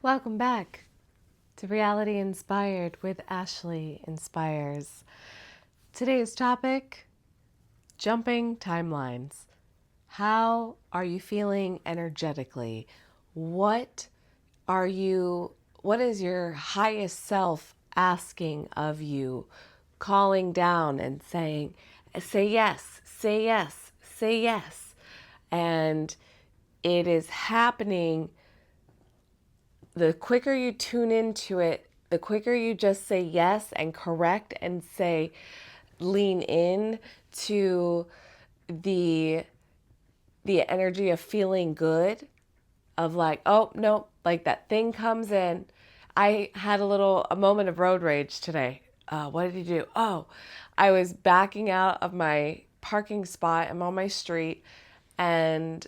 Welcome back to Reality Inspired with Ashley Inspires. Today's topic, jumping timelines. How are you feeling energetically? What what is your highest self asking of you? Calling down and saying, say yes, say yes, say yes. And it is happening. The quicker you tune into it, the quicker you just say yes and correct and say, lean in to the energy of feeling good, of like, oh no, like that thing comes in. I had a moment of road rage today. What did you do? Oh, I was backing out of my parking spot. I'm on my street, and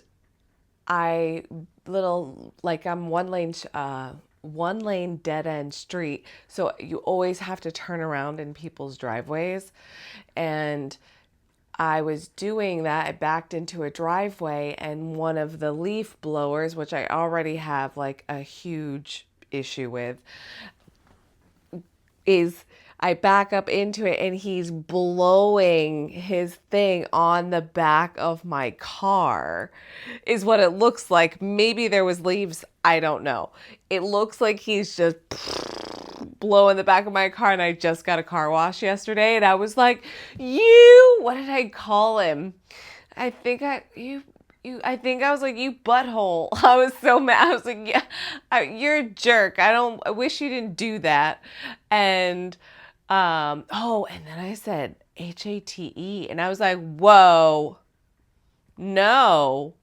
I'm one lane dead end street. So you always have to turn around in people's driveways. And I was doing that. I backed into a driveway, and one of the leaf blowers, which I already have like a huge issue with, is I back up into it and he's blowing his thing on the back of my car, is what it looks like. Maybe there was leaves. I don't know. It looks like he's just blowing the back of my car, and I just got a car wash yesterday, and I was like, what did I call him? I think I think I was like, you butthole. I was so mad. I was like, yeah, you're a jerk. I wish you didn't do that. And, and then I said HATE, and I was like, whoa, no,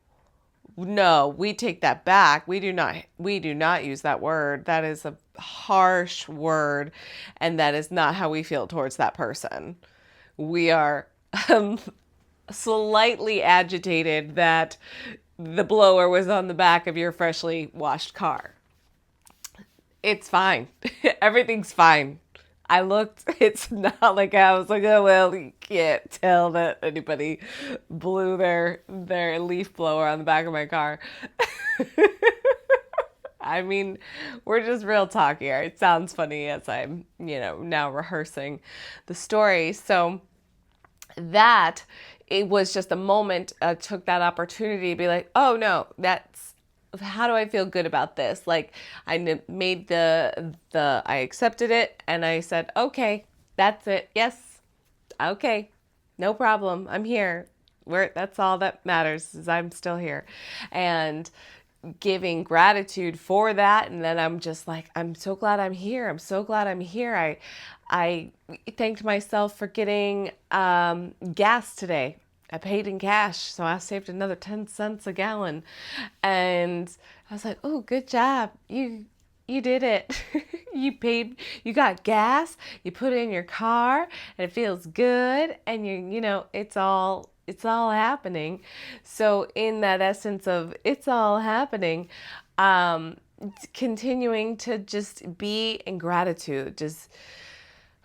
we take that back. We do not use that word. That is a harsh word, and that is not how we feel towards that person. We are, slightly agitated that the blower was on the back of your freshly washed car. It's fine. Everything's fine. I looked, it's not like I was like, oh, well, you can't tell that anybody blew their leaf blower on the back of my car. I mean, we're just real talk here. It sounds funny as I'm, now rehearsing the story. So that it was just a moment, took that opportunity to be like, oh no, how do I feel good about this? Like, I made I accepted it, and I said, okay, that's it. Yes. Okay. No problem. I'm here. That's all that matters, is I'm still here. And giving gratitude for that. And then I'm just like, I'm so glad I'm here. I'm so glad I'm here. I thanked myself for getting gas today. I paid in cash, so I saved another 10 cents a gallon. And I was like, oh, good job. You did it. You got gas, you put it in your car, and it feels good, and it's all happening. So in that essence of it's all happening, continuing to just be in gratitude, just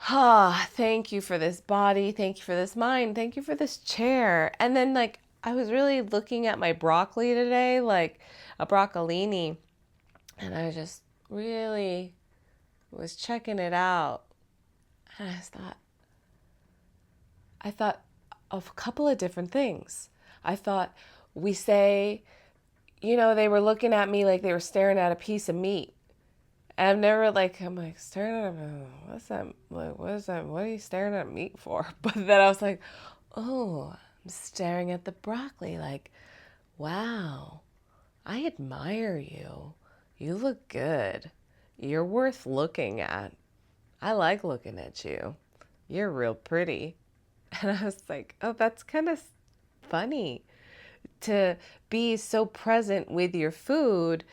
thank you for this body, thank you for this mind, thank you for this chair. And then like I was really looking at my broccoli today, like a broccolini, and I just really was checking it out. And I thought of a couple of different things. I thought, we say, they were looking at me like they were staring at a piece of meat. And I'm like, staring at what's that? Like, what is that? What are you staring at meat for? But then I was like, oh, I'm staring at the broccoli. Like, wow, I admire you. You look good. You're worth looking at. I like looking at you. You're real pretty. And I was like, oh, that's kind of funny to be so present with your food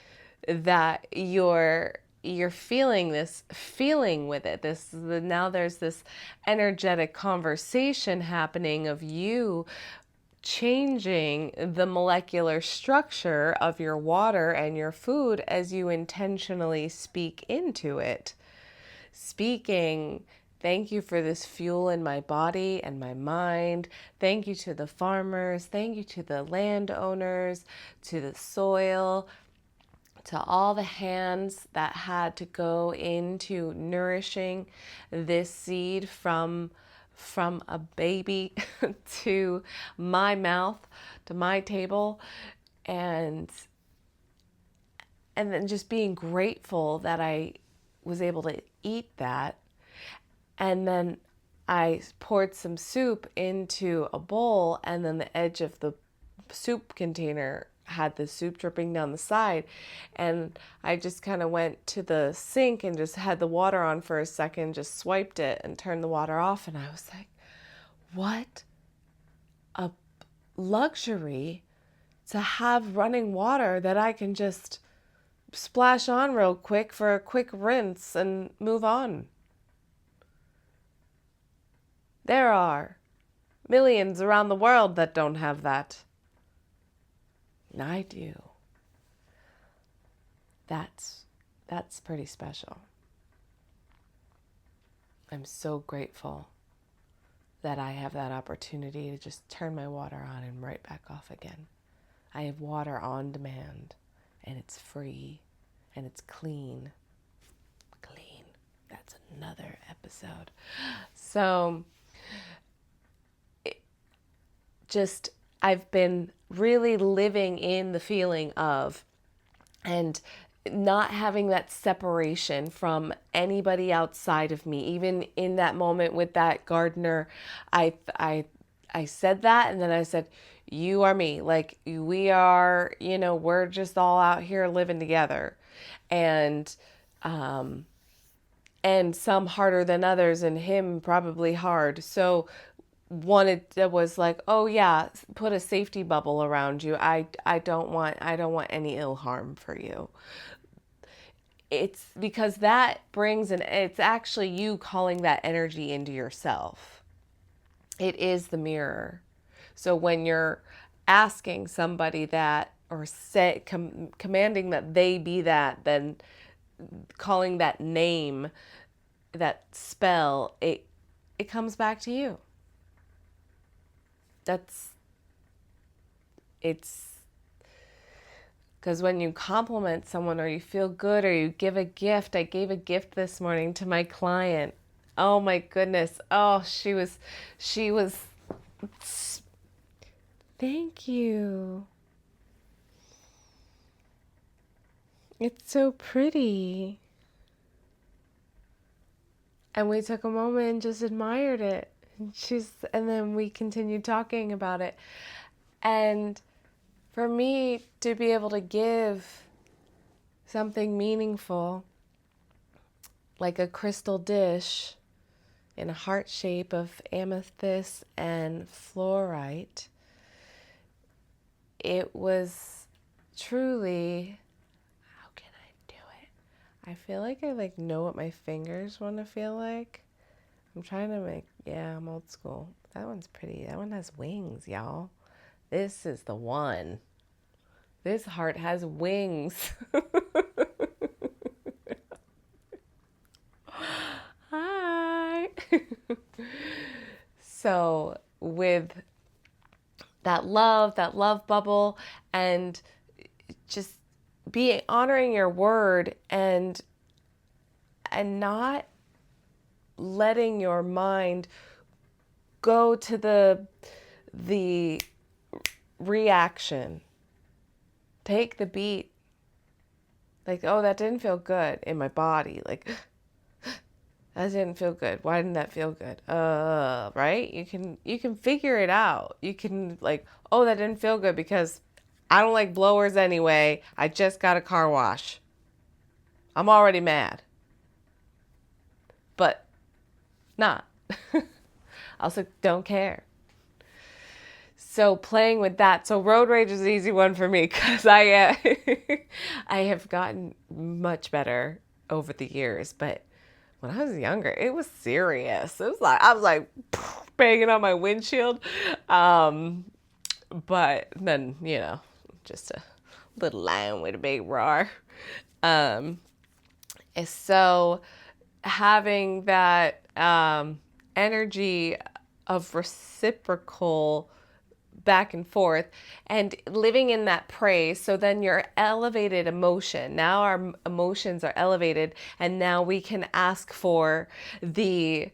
that you're feeling this feeling with it. Now there's this energetic conversation happening of you changing the molecular structure of your water and your food as you intentionally speak into it. Speaking, thank you for this fuel in my body and my mind. Thank you to the farmers. Thank you to the landowners, to the soil, to all the hands that had to go into nourishing this seed from a baby to my mouth, to my table, and then just being grateful that I was able to eat that. And then I poured some soup into a bowl, and then the edge of the soup container had the soup dripping down the side. And I just kind of went to the sink and just had the water on for a second, just swiped it and turned the water off. And I was like, what a luxury to have running water that I can just splash on real quick for a quick rinse and move on. There are millions around the world that don't have that. And I do. That's pretty special. I'm so grateful that I have that opportunity to just turn my water on and right back off again. I have water on demand, and it's free, and it's clean. Clean. That's another episode. So, I've been really living in the feeling of, and not having that separation from anybody outside of me. Even in that moment with that gardener, I said that, and then I said, you are me. Like, we are, we're just all out here living together. And some harder than others, and him probably hard. So was like, oh yeah, put a safety bubble around you. I don't want any ill harm for you. It's because that brings it's actually you calling that energy into yourself. It is the mirror. So when you're asking somebody that, or commanding that they be that, then calling that name, that spell, it comes back to you. It's because when you compliment someone, or you feel good, or you give a gift. I gave a gift this morning to my client. Oh my goodness. Oh, she was, thank you. It's so pretty. And we took a moment and just admired it. And then we continued talking about it. And for me to be able to give something meaningful, like a crystal dish in a heart shape of amethyst and fluorite, it was truly, how can I do it? I feel like I know what my fingers want to feel like. I'm trying to I'm old school. That one's pretty. That one has wings, y'all. This is the one. This heart has wings. Hi. So with that love bubble, and just honoring your word, and not letting your mind go to the reaction. Take the beat. Like, oh, that didn't feel good in my body. Like, that didn't feel good. Why didn't that feel good? Right? You can figure it out. You can oh, that didn't feel good because I don't like blowers anyway. I just got a car wash. I'm already mad. But not. I also don't care. So playing with that. So road rage is an easy one for me because I have gotten much better over the years. But when I was younger, it was serious. It was I was banging on my windshield. But then, just a little lion with a big roar. So having that energy of reciprocal back and forth and living in that praise. So then your elevated emotion, now our emotions are elevated, and now we can ask for the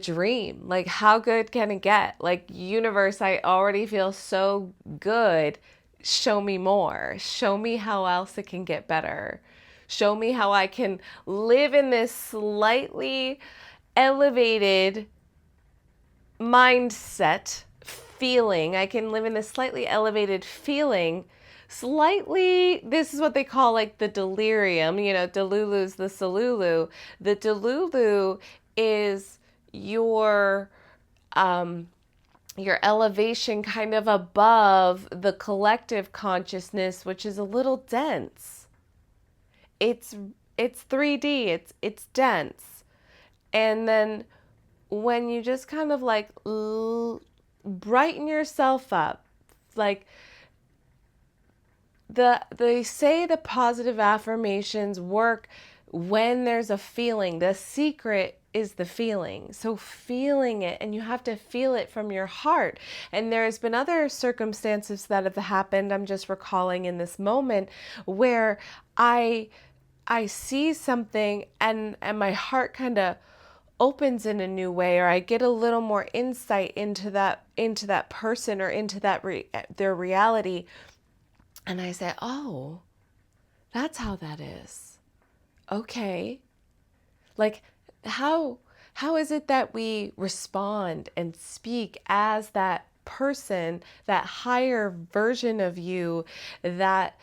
dream. Like, how good can it get? Like, universe, I already feel so good. Show me more. Show me how else it can get better. Show me how I can live in this slightly elevated mindset, feeling. I can live in this slightly elevated feeling. Slightly, this is what they call like the delirium. Delulu's the Salulu. The Delulu is your your elevation kind of above the collective consciousness, which is a little dense. It's 3D. It's dense. And then when you just kind of like brighten yourself up, like they say the positive affirmations work when there's a feeling. The secret is the feeling. So feeling it, and you have to feel it from your heart. And there's been other circumstances that have happened, I'm just recalling in this moment, where I see something and my heart kind of opens in a new way, or I get a little more insight into that person or into their reality, and I say, "Oh, that's how that is." Okay. Like, how is it that we respond and speak as that person, that higher version of you, that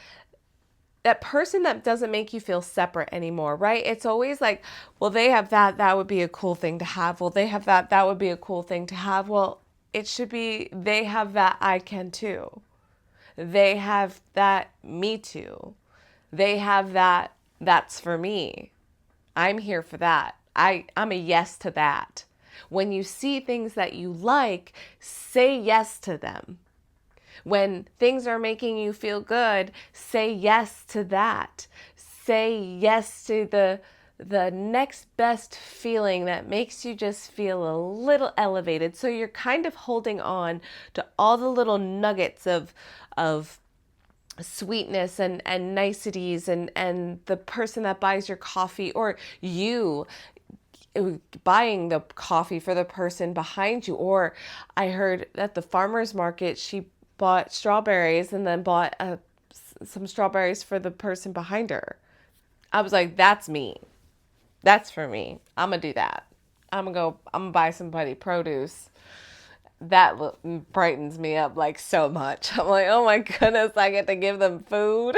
person that doesn't make you feel separate anymore, right? It's always like, well, they have that would be a cool thing to have. Well, they have that would be a cool thing to have. Well, it should be, they have that, I can too. They have that, me too. They have that, that's for me. I'm here for that. I'm a yes to that. When you see things that you like, say yes to them. When things are making you feel good, say yes to that. Say yes to the next best feeling that makes you just feel a little elevated. So you're kind of holding on to all the little nuggets of sweetness and niceties, and the person that buys your coffee, or you buying the coffee for the person behind you. Or I heard at the farmer's market, she bought strawberries and then bought some strawberries for the person behind her. I was like, that's me. That's for me. I'm going to do that. I'm going to buy somebody produce. That brightens me up like so much. I'm like, oh my goodness, I get to give them food.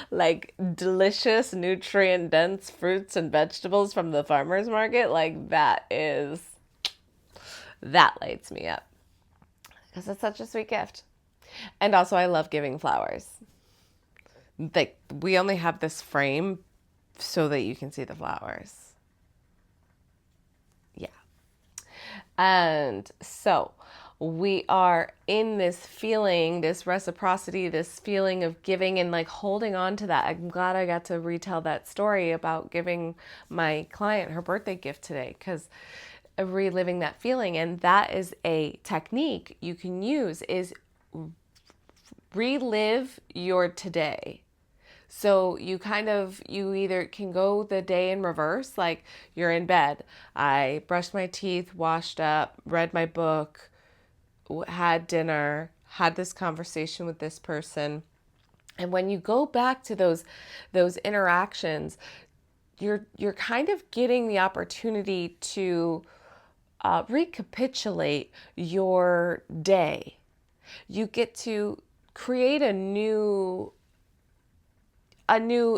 Like delicious, nutrient dense fruits and vegetables from the farmer's market. Like that lights me up because it's such a sweet gift. And also I love giving flowers. Like, we only have this frame so that you can see the flowers. Yeah. And so we are in this feeling, this reciprocity, this feeling of giving and like holding on to that. I'm glad I got to retell that story about giving my client her birthday gift today, because reliving that feeling. And that is a technique you can use, is relive your today. So you either can go the day in reverse, like you're in bed. I brushed my teeth, washed up, read my book, had dinner, had this conversation with this person. And when you go back to those interactions, you're kind of getting the opportunity to recapitulate your day. You get to create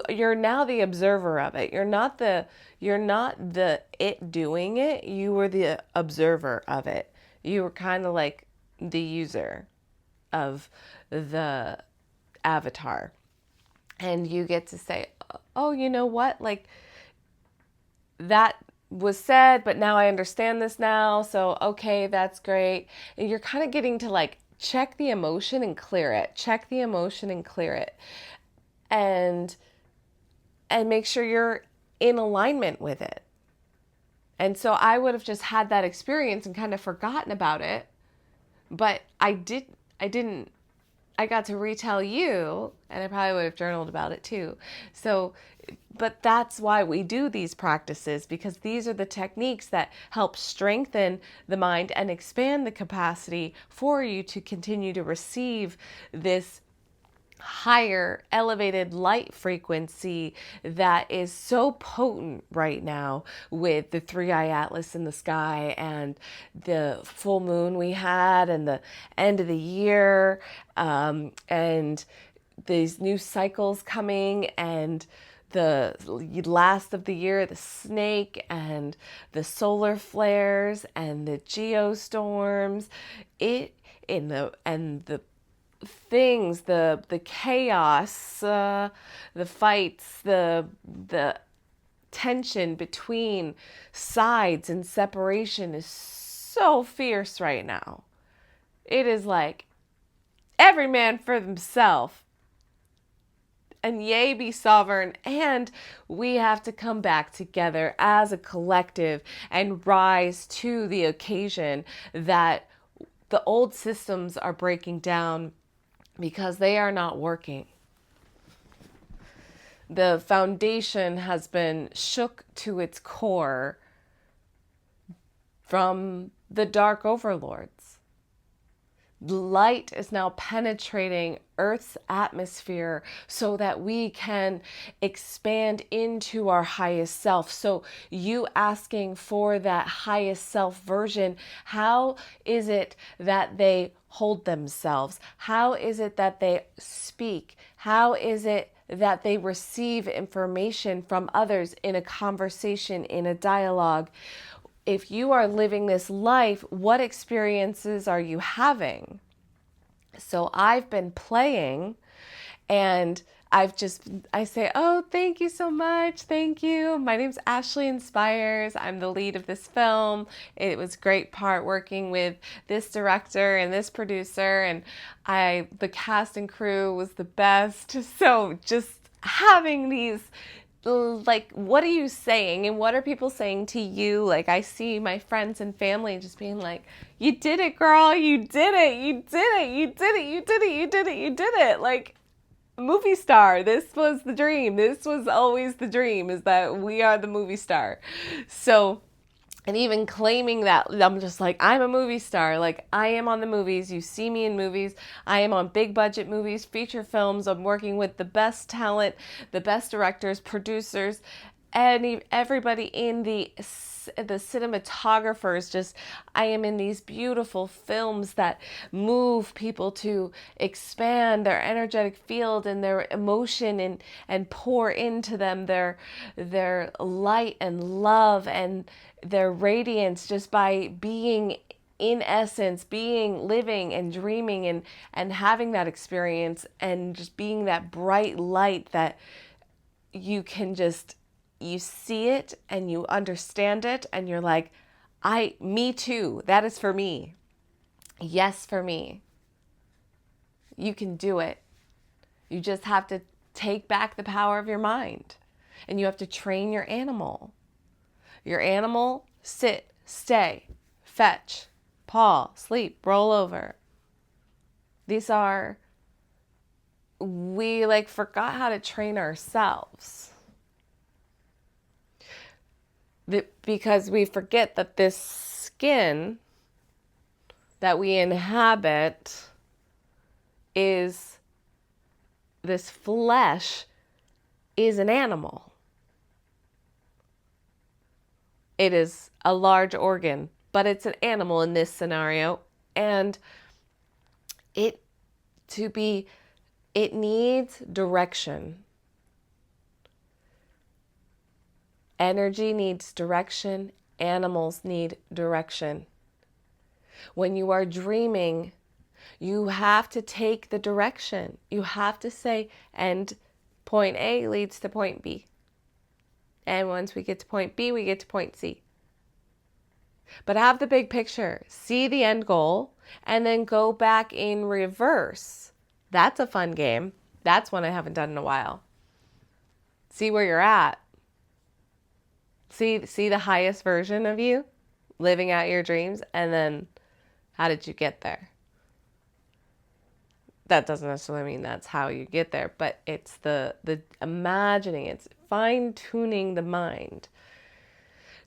you're now the observer of it. You're not the it doing it. You were the observer of it. You were kind of like the user of the avatar. And you get to say, oh, you know what? Like, that was said, but now I understand this now. So, okay, that's great. And you're kind of getting to like check the emotion and clear it. Check the emotion and clear it. And make sure you're in alignment with it. And so I would have just had that experience and kind of forgotten about it. But I didn't, I got to retell you, and I probably would have journaled about it too. So, but that's why we do these practices, because these are the techniques that help strengthen the mind and expand the capacity for you to continue to receive this higher elevated light frequency that is so potent right now with the three-eye atlas in the sky and the full moon we had and the end of the year, and these new cycles coming and the last of the year, the snake and the solar flares and the geostorms, the things, the chaos, the fights, the tension between sides and separation is so fierce right now. It is like every man for himself. And yay, be sovereign. And we have to come back together as a collective and rise to the occasion that the old systems are breaking down because they are not working. The foundation has been shook to its core from the dark overlords. Light is now penetrating Earth's atmosphere so that we can expand into our highest self. So you asking for that highest self version, how is it that they hold themselves? How is it that they speak? How is it that they receive information from others in a conversation, in a dialogue? If you are living this life, what experiences are you having? So I've been playing, and I say, oh, thank you so much. Thank you. My name's Reality INspyrd. I'm the lead of this film. It was a great part working with this director and this producer, and the cast and crew was the best. So just having these, like, what are you saying and what are people saying to you? Like, I see my friends and family just being like, you did it, girl. You did it. You did it. You did it. You did it. You did it. You did it. Like, movie star. This was the dream. This was always the dream, is that we are the movie star. So, and even claiming that, I'm just like, I'm a movie star. Like, I am on the movies. You see me in movies. I am on big budget movies, feature films. I'm working with the best talent, the best directors, producers, and everybody in the cinematographers. Just, I am in these beautiful films that move people to expand their energetic field and their emotion, and pour into them their light and love and their radiance, just by being, in essence, being, living and dreaming and having that experience, and just being that bright light that you can just, you see it and you understand it and you're like, me too. That is for me. Yes, for me. You can do it. You just have to take back the power of your mind, and you have to train your animal. Your animal, sit, stay, fetch, paw, sleep, roll over. These are, we like forgot how to train ourselves. Because we forget that this skin that we inhabit is, this flesh is an animal. It is a large organ, but it's an animal in this scenario. And it needs direction. Energy needs direction. Animals need direction. When you are dreaming, you have to take the direction. You have to say, and point A leads to point B. And once we get to point B, we get to point C. But have the big picture. See the end goal, and then go back in reverse. That's a fun game. That's one I haven't done in a while. See where you're at. See the highest version of you living out your dreams, and then how did you get there? that doesn't necessarily mean that's how you get there, but it's the imagining, it's fine-tuning the mind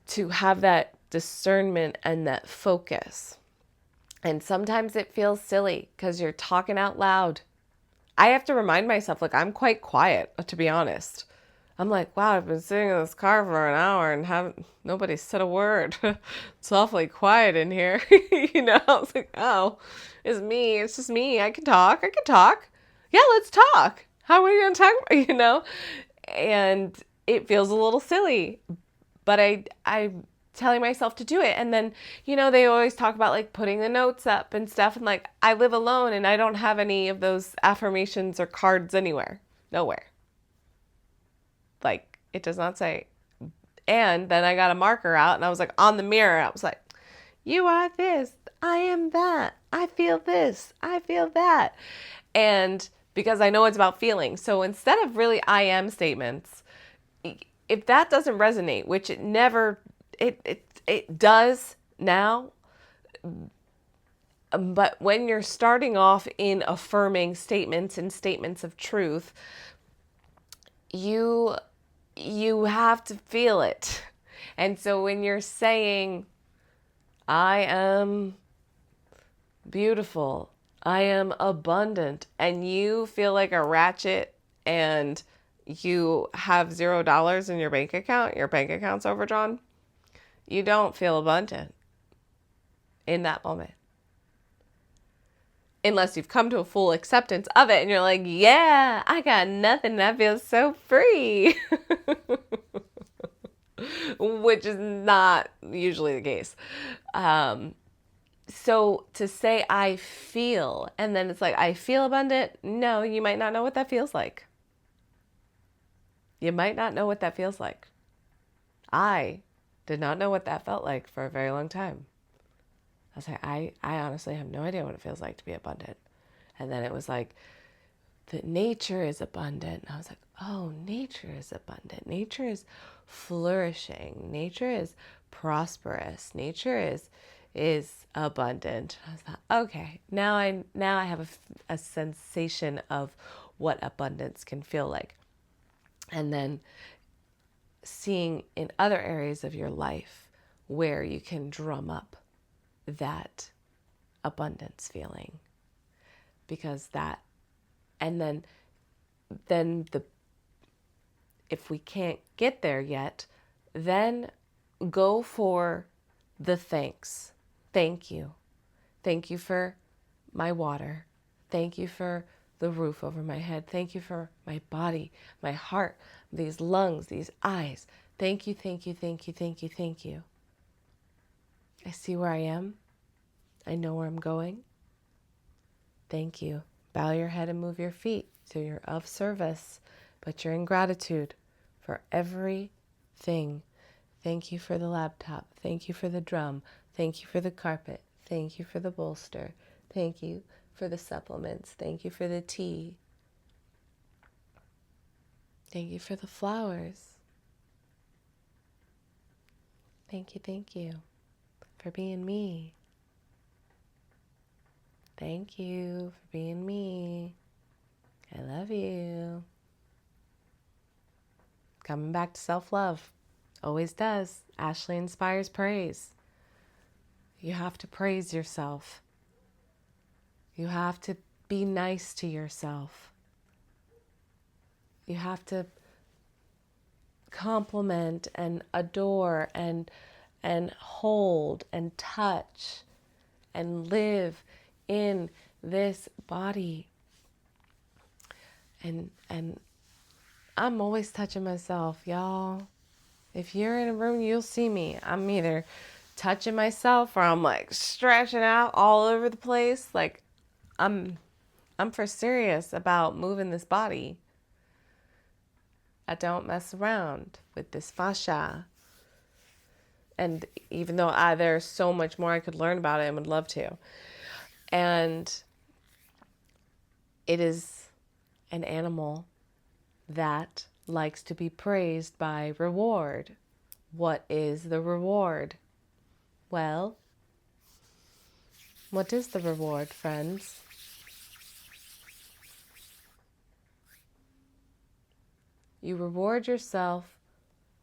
to have that discernment and that focus. And sometimes it feels silly because you're talking out loud. I have to remind myself, like, I'm quite quiet, to be honest. I'm like, wow, I've been sitting in this car for an hour and nobody said a word. It's awfully quiet in here. You know, I was like, oh, it's me. It's just me. I can talk. Yeah, let's talk. How are we going to talk? You know, and it feels a little silly, but I'm telling myself to do it. And then, you know, they always talk about like putting the notes up and stuff. And like, I live alone and I don't have any of those affirmations or cards anywhere. Nowhere. Like, it does not say. And then I got a marker out and I was like on the mirror. I was like, you are this. I am that. I feel this. I feel that. And because I know it's about feeling. So instead of really I am statements, if that doesn't resonate, which it never, it does now, but when you're starting off in affirming statements and statements of truth, you have to feel it. And so when you're saying, I am beautiful, I am abundant, and you feel like a ratchet and you have $0 in your bank account's overdrawn, you don't feel abundant in that moment. Unless you've come to a full acceptance of it and you're like, yeah, I got nothing. That feels so free. Which is not usually the case. So to say I feel, and then it's like, I feel abundant. No, you might not know what that feels like. You might not know what that feels like. I did not know what that felt like for a very long time. I was like, I honestly have no idea what it feels like to be abundant. And then it was like, that nature is abundant. And I was like, oh, nature is abundant. Nature is flourishing. Nature is prosperous. Nature is abundant. I was like, okay, now I have a sensation of what abundance can feel like. And then seeing in other areas of your life where you can drum up that abundance feeling, because that, and then if we can't get there yet, then go for the thanks. Thank you. Thank you for my water. Thank you for the roof over my head. Thank you for my body, my heart, these lungs, these eyes. Thank you, thank you, thank you, thank you, thank you. I see where I am. I know where I'm going. Thank you. Bow your head and move your feet so you're of service, but you're in gratitude for everything. Thank you for the laptop. Thank you for the drum. Thank you for the carpet. Thank you for the bolster. Thank you for the supplements. Thank you for the tea. Thank you for the flowers. Thank you for being me. Thank you for being me. I love you. Coming back to self-love. Always does. Ashley inspires praise. You have to praise yourself. You have to be nice to yourself. You have to compliment and adore and hold and touch and live in this body. And I'm always touching myself, y'all. If you're in a room, you'll see me. I'm either touching myself or I'm like stretching out all over the place. Like I'm for serious about moving this body. I don't mess around with this fascia. And even though there's so much more I could learn about it and would love to. And it is an animal that likes to be praised by reward. What is the reward? Well, what is the reward, friends? You reward yourself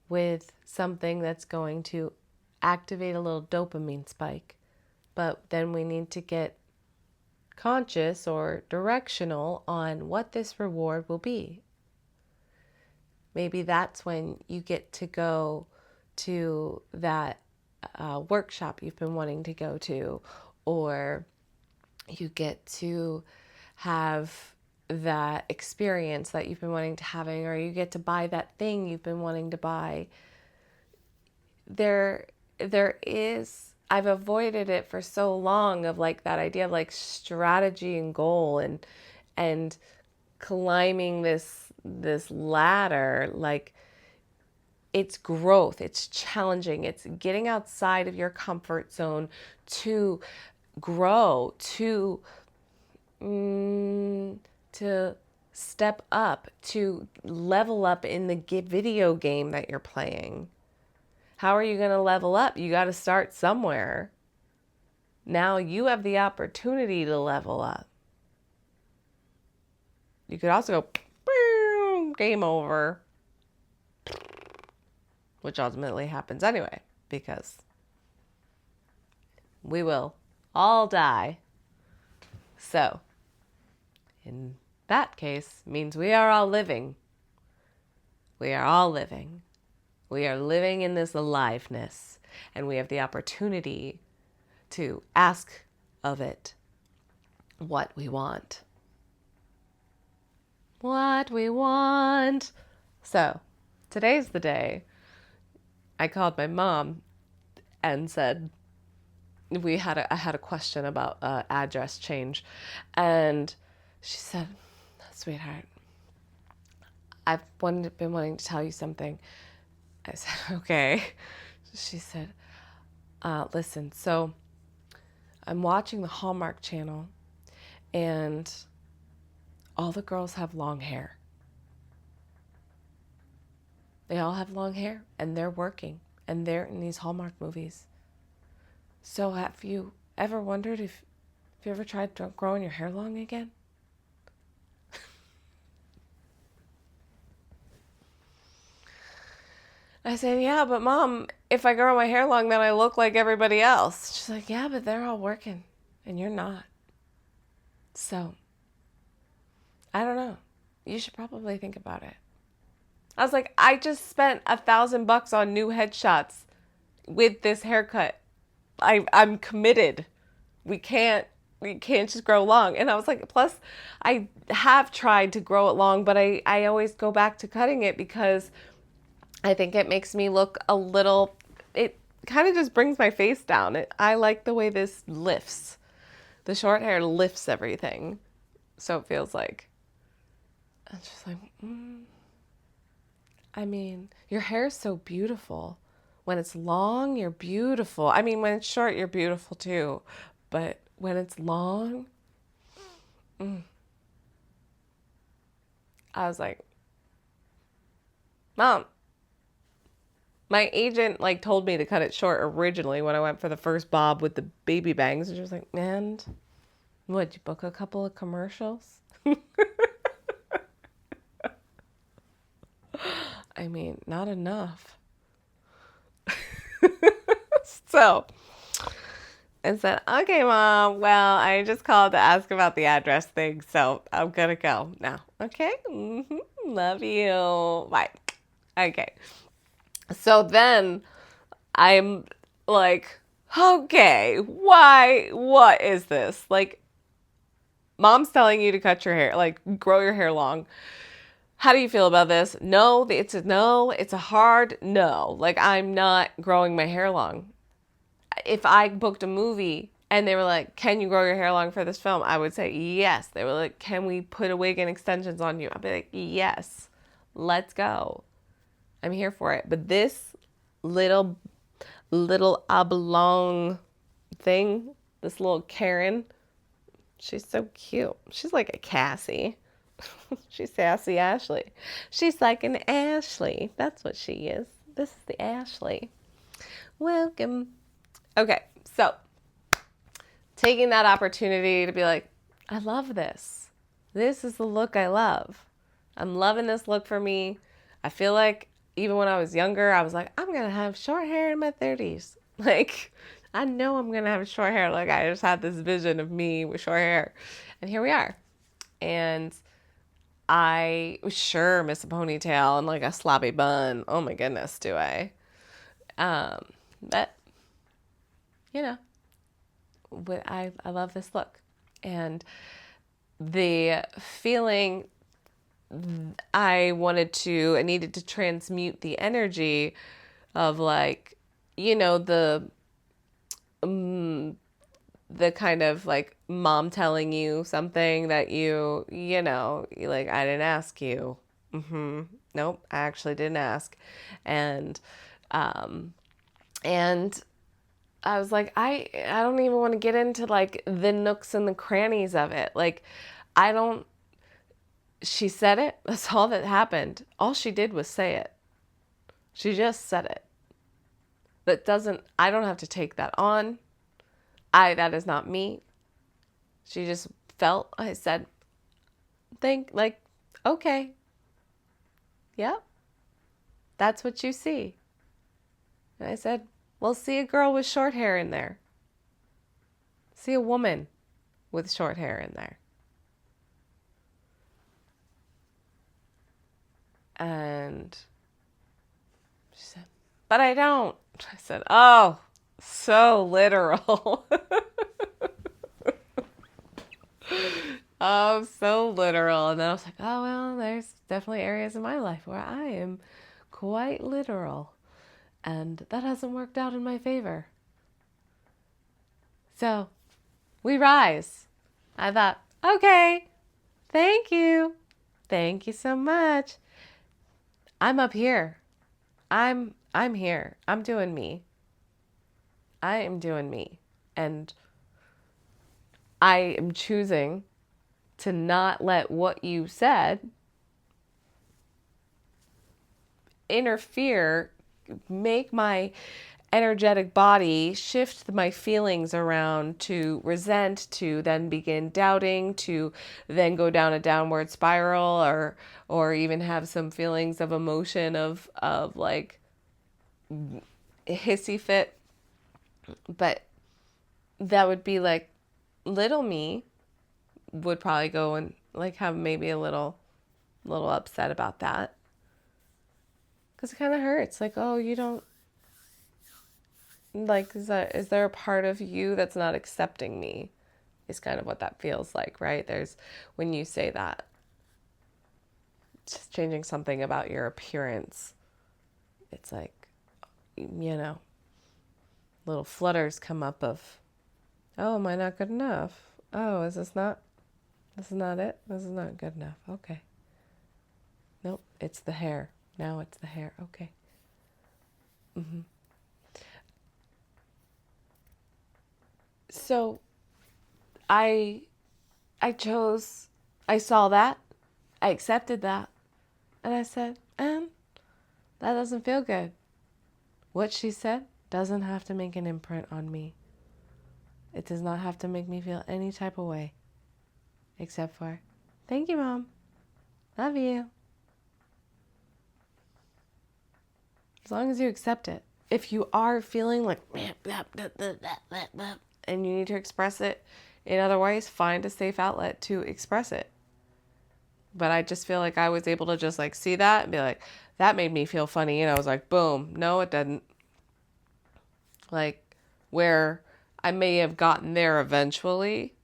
with something that's going to activate a little dopamine spike. But then we need to get conscious or directional on what this reward will be. Maybe that's when you get to go to that workshop you've been wanting to go to, or you get to have that experience that you've been wanting to having, or you get to buy that thing you've been wanting to buy. There is, I've avoided it for so long, of like that idea of like strategy and goal and climbing this ladder. Like, it's growth, it's challenging, it's getting outside of your comfort zone to grow, to step up, to level up in the video game that you're playing. How are you going to level up? You got to start somewhere. Now you have the opportunity to level up. You could also go, boom, game over. Which ultimately happens anyway, because we will all die. So, in that case, means we are all living. We are all living. We are living in this aliveness, and we have the opportunity to ask of it what we want. What we want. So, today's the day. I called my mom and said, I had a question about address change, and she said, "Sweetheart, I've been wanting to tell you something." I said, "Okay." She said, "Listen, so I'm watching the Hallmark channel, and all the girls have long hair. They all have long hair, and they're working, and they're in these Hallmark movies. So have you ever wondered if you ever tried growing your hair long again?" I said, "Yeah, but Mom, if I grow my hair long, then I look like everybody else." She's like, "Yeah, but they're all working, and you're not. So, I don't know. You should probably think about it." I was like, "I just spent $1,000 on new headshots with this haircut. I'm committed. We can't just grow long." And I was like, plus I have tried to grow it long, but I always go back to cutting it because I think it makes me look a little, it kind of just brings my face down. I like the way this lifts. The short hair lifts everything. So it feels like, I'm just like, I mean, your hair is so beautiful. When it's long, you're beautiful. I mean, when it's short, you're beautiful too. But when it's long, I was like, Mom, my agent like told me to cut it short originally when I went for the first bob with the baby bangs. And she was like, "And what, did you book a couple of commercials?" I mean, not enough. So I said, "Okay, Mom, well, I just called to ask about the address thing, so I'm gonna go now." "Okay, love you, bye." Okay, so then I'm like, okay, why, what is this? Like, Mom's telling you to cut your hair, like grow your hair long. How do you feel about this? No, it's a no, it's a hard no. Like, I'm not growing my hair long. If I booked a movie and they were like, "Can you grow your hair long for this film?" I would say yes. They were like, "Can we put a wig and extensions on you?" I'd be like, "Yes, let's go. I'm here for it." But this little oblong thing, this little Karen, she's so cute. She's like a Cassie. She's sassy Ashley. She's like an Ashley. That's what she is. This is the Ashley. Welcome. Okay, so taking that opportunity to be like, I love this. This is the look I love. I'm loving this look for me. I feel like even when I was younger, I was like, I'm going to have short hair in my 30s. Like, I know I'm going to have short hair. Like, I just had this vision of me with short hair. And here we are. And I sure miss a ponytail and like a sloppy bun. Oh my goodness, do I? But, you know, I love this look. And the feeling I needed to transmute the energy of like, you know, the kind of like mom telling you something that you know, like, I didn't ask you. Nope, I actually didn't ask. And, and I was like, I don't even want to get into like the nooks and the crannies of it. Like, I don't, she said it. That's all that happened. All she did was say it. She just said it. I don't have to take that on. That is not me. She just felt, I said, okay, yeah, that's what you see. And I said, well, see a girl with short hair in there. See a woman with short hair in there. And she said, but I don't. I said, oh, so literal. Oh, so literal. And then I was like, oh, well, there's definitely areas in my life where I am quite literal. And that hasn't worked out in my favor. So we rise. I thought, okay, thank you. Thank you so much. I'm up here. I'm here. I'm doing me. I am doing me. And I am choosing to not let what you said interfere, make my energetic body shift my feelings around to resent, to then begin doubting, to then go down a downward spiral, or even have some feelings of emotion of like hissy fit. But that would be like, little me would probably go and like have maybe a little upset about that, because it kind of hurts. Like, oh, you don't like, is there a part of you that's not accepting me, is kind of what that feels like, right? There's, when you say that, just changing something about your appearance, it's like, you know, little flutters come up of, oh, am I not good enough? Oh, this is not it? This is not good enough. Okay. Nope, it's the hair. Now it's the hair. Okay. So I chose, I saw that, I accepted that, and I said, that doesn't feel good. What she said doesn't have to make an imprint on me. It does not have to make me feel any type of way, except for, thank you, Mom. Love you. As long as you accept it. If you are feeling like, and you need to express it in other ways, find a safe outlet to express it. But I just feel like I was able to just like see that and be like, that made me feel funny. And I was like, boom, no, it didn't. Like, where I may have gotten there eventually,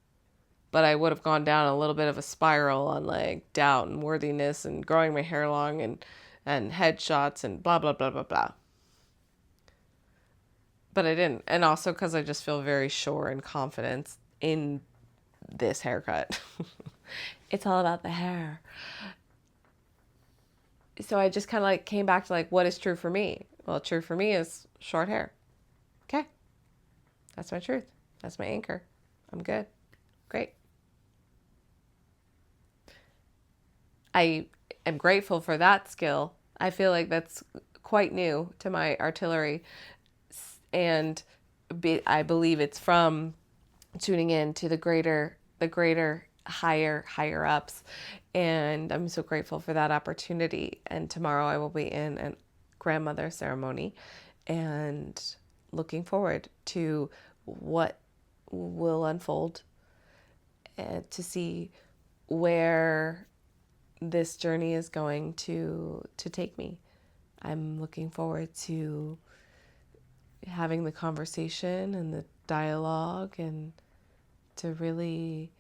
but I would have gone down a little bit of a spiral on like doubt and worthiness and growing my hair long and headshots and blah, blah, blah, blah, blah. But I didn't. And also because I just feel very sure and confident in this haircut. It's all about the hair. So I just kind of like came back to like, what is true for me? Well, true for me is short hair. Okay. That's my truth. That's my anchor. I'm good. Great. I am grateful for that skill. I feel like that's quite new to my artillery. And I believe it's from tuning in to the greater higher ups And I'm so grateful for that opportunity. And tomorrow I will be in a grandmother ceremony and looking forward to what will unfold and to see where this journey is going to take me. I'm looking forward to having the conversation and the dialogue and to really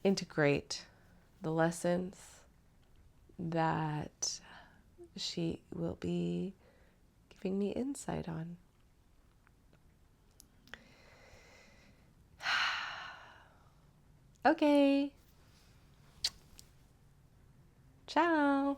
integrate the lessons that she will be giving me insight on. Okay. Ciao.